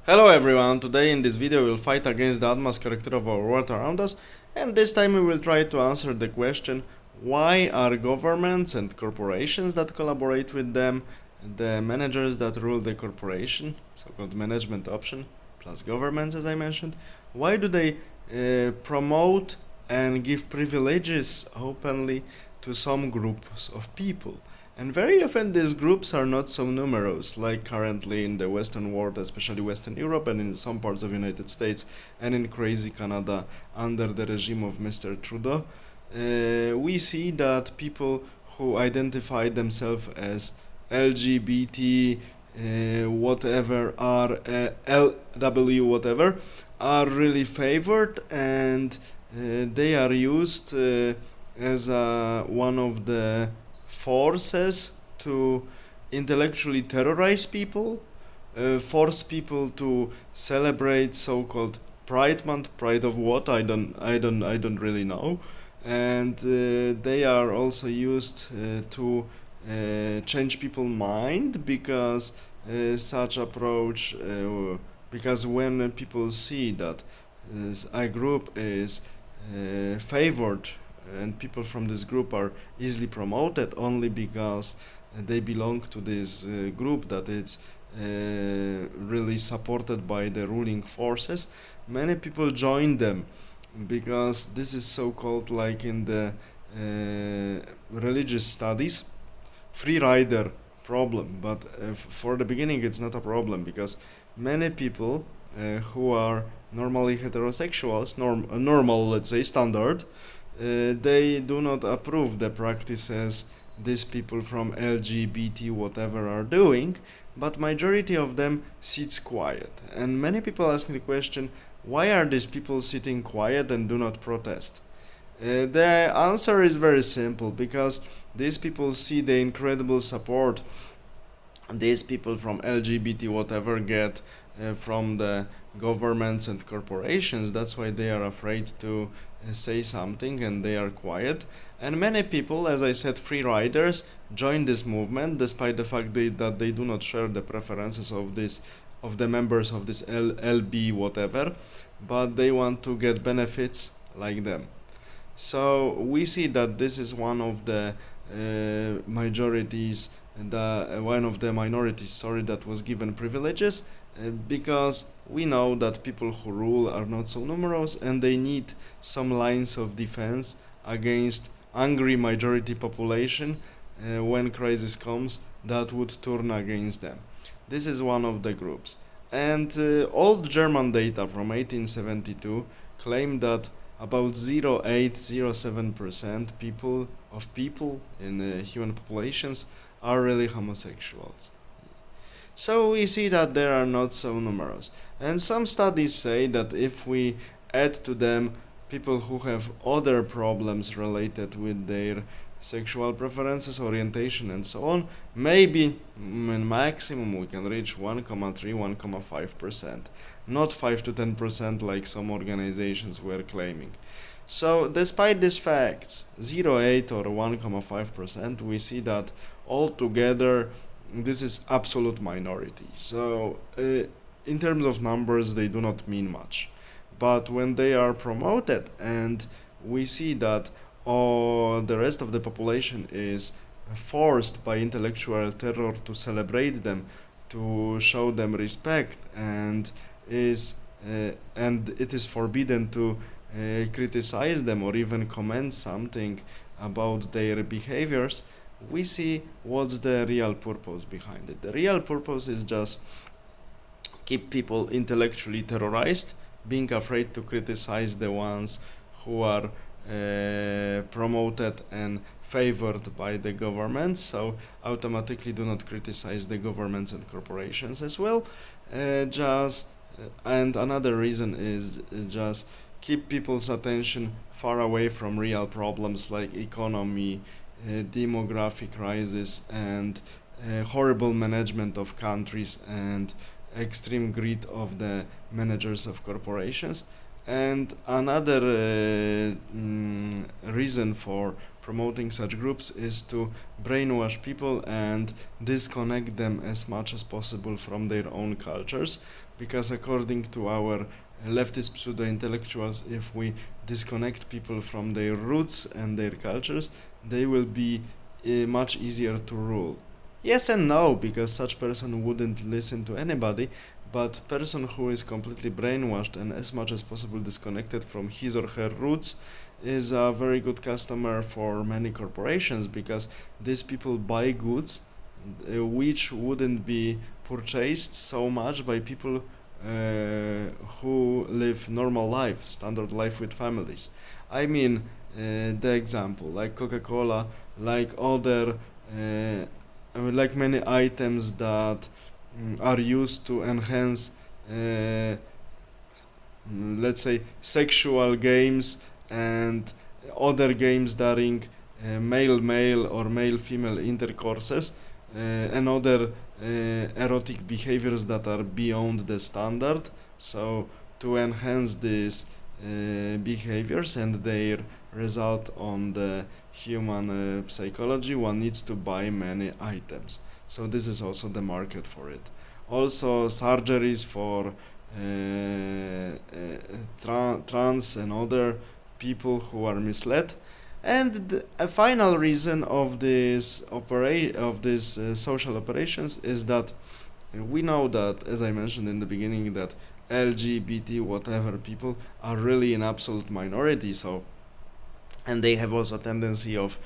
Hello everyone, today in this video we'll fight against the Atmas character of our world around us, and this time we will try to answer the question: why are governments and corporations that collaborate with them, the managers that rule the corporation, so-called management option, plus governments as I mentioned, why do they promote and give privileges openly to some groups of people? And very often these groups are not so numerous, like currently in the Western world, especially Western Europe and in some parts of United States and in crazy Canada under the regime of Mr. Trudeau. We see that people who identify themselves as LGBT, whatever, are LW, whatever, are really favored, and they are used as one of the forces to intellectually terrorize people, force people to celebrate so-called Pride Month. Pride of what? I don't really know. And they are also used to change people's mind, because such approach, because when people see that a group is favored and people from this group are easily promoted only because they belong to this group that is really supported by the ruling forces, many people join them, because this is so-called, like in the religious studies, free rider problem. But for the beginning it's not a problem, because many people who are normally heterosexuals, normal, let's say standard, they do not approve the practices these people from LGBT whatever are doing, but majority of them sits quiet. And many people ask me the question, why are these people sitting quiet and do not protest? The answer is very simple: because these people see the incredible support these people from LGBT whatever get from the governments and corporations. That's why they are afraid to say something, and they are quiet. And many people, as I said, free riders, join this movement despite the fact that they do not share the preferences of the members of this LB whatever, but they want to get benefits like them. So we see that this is one of the majorities, one of the minorities, sorry, that was given privileges, because we know that people who rule are not so numerous, and they need some lines of defense against angry majority population when crisis comes that would turn against them. This is one of the groups. And old German data from 1872 claim that about 0.807% people in human populations are really homosexuals. So we see that they are not so numerous. And some studies say that if we add to them people who have other problems related with their sexual preferences, orientation, and so on, maybe in maximum we can reach 1,3, 1,5%, not 5 to 10% like some organizations were claiming. So despite these facts, 0.8 or 1,5%, we see that altogether this is absolute minority. So in terms of numbers, they do not mean much. But when they are promoted, and we see that the rest of the population is forced by intellectual terror to celebrate them, to show them respect, and it is forbidden to criticize them or even comment something about their behaviors, we see what's the real purpose behind it. The real purpose is just keep people intellectually terrorized, being afraid to criticize the ones who are promoted and favored by the government, so automatically do not criticize the governments and corporations as well. And another reason is just keep people's attention far away from real problems like economy, demographic crisis, and horrible management of countries, and extreme greed of the managers of corporations. And another reason for promoting such groups is to brainwash people and disconnect them as much as possible from their own cultures, because according to our leftist pseudo-intellectuals, if we disconnect people from their roots and their cultures, they will be much easier to rule. Yes and no, because such person wouldn't listen to anybody, but person who is completely brainwashed and as much as possible disconnected from his or her roots is a very good customer for many corporations, because these people buy goods which wouldn't be purchased so much by people who live normal life, standard life with families. I mean, the example, like Coca-Cola, like other, like many items that are used to enhance, let's say, sexual games and other games during male-male or male-female intercourses, and other erotic behaviors that are beyond the standard. So to enhance these behaviors and their result on the human psychology, one needs to buy many items. So this is also the market for it. Also surgeries for trans and other people who are misled. And a final reason of this social operations is that we know that, as I mentioned in the beginning, that LGBT whatever people are really an absolute minority. So, and they have also a tendency of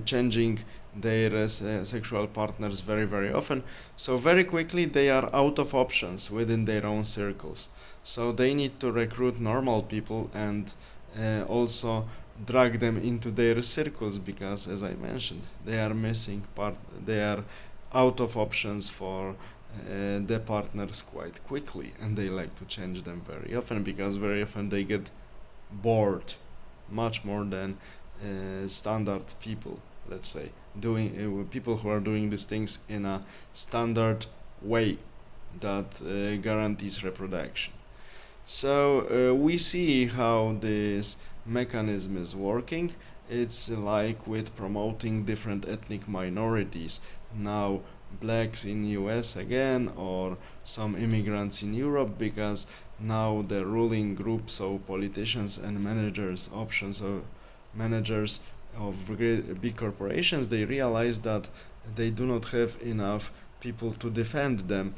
changing their sexual partners very often. So very quickly they are out of options within their own circles. So they need to recruit normal people and also drag them into their circles, because as I mentioned, they are missing they are out of options for the partners quite quickly, and they like to change them very often, because very often they get bored much more than standard people, let's say, doing people who are doing these things in a standard way that guarantees reproduction. So we see how this mechanism is working. It's like with promoting different ethnic minorities. Now blacks in US again, or some immigrants in Europe, because now the ruling group, so politicians and managers, options of managers of big corporations, they realize that they do not have enough people to defend them.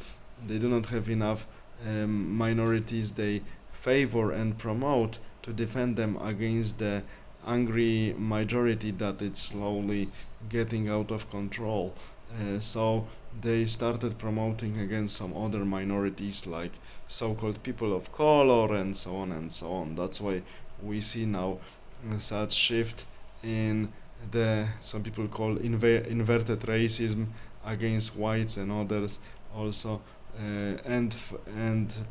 They do not have enough minorities they favor and promote to defend them against the angry majority that it's slowly getting out of control. So they started promoting against some other minorities, like so-called people of color and so on and so on. That's why we see now such shift in the, some people call inverted racism against whites and others also, and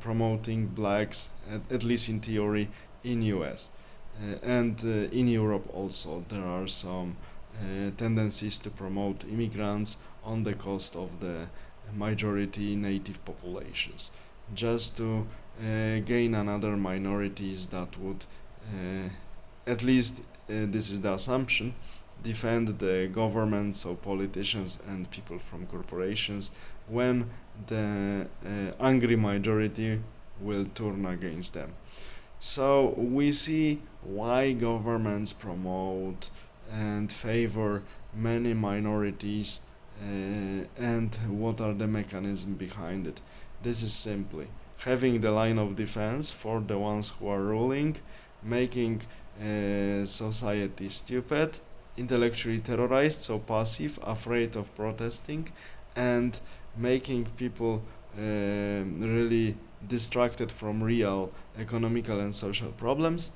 promoting blacks, at least in theory, in US. And in Europe also there are some tendencies to promote immigrants on the cost of the majority native populations, just to gain another minorities that would, at least this is the assumption, defend the governments or politicians and people from corporations when the angry majority will turn against them. So we see why governments promote and favor many minorities, and what are the mechanisms behind it. This is simply having the line of defense for the ones who are ruling, making society stupid, intellectually terrorized, so passive, afraid of protesting, and making people really distracted from real economical and social problems,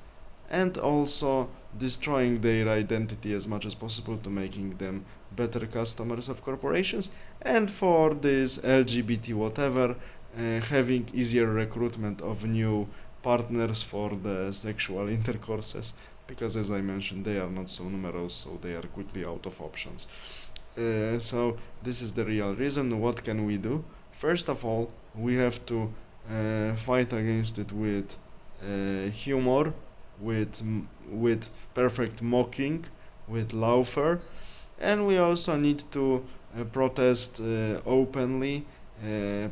and also destroying their identity as much as possible to making them better customers of corporations, and for this LGBT whatever, having easier recruitment of new partners for the sexual intercourses, because as I mentioned they are not so numerous, so they are quickly out of options. So this is the real reason. What can we do? First of all, we have to fight against it with humor, with perfect mocking, with lawfare, and we also need to protest openly,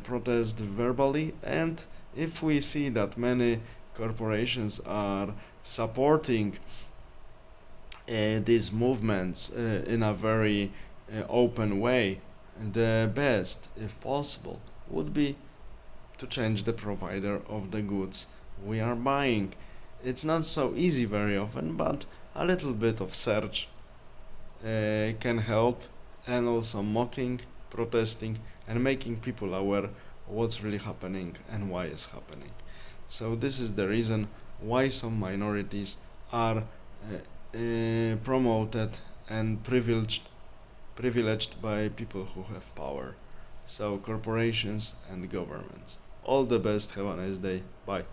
protest verbally, and if we see that many corporations are supporting these movements in a very open way, the best, if possible, would be to change the provider of the goods we are buying. It's not so easy very often, but a little bit of search can help, and also mocking, protesting, and making people aware of what's really happening and why it's happening. So this is the reason why some minorities are promoted and privileged by people who have power. So corporations and governments. All the best, have a nice day, bye.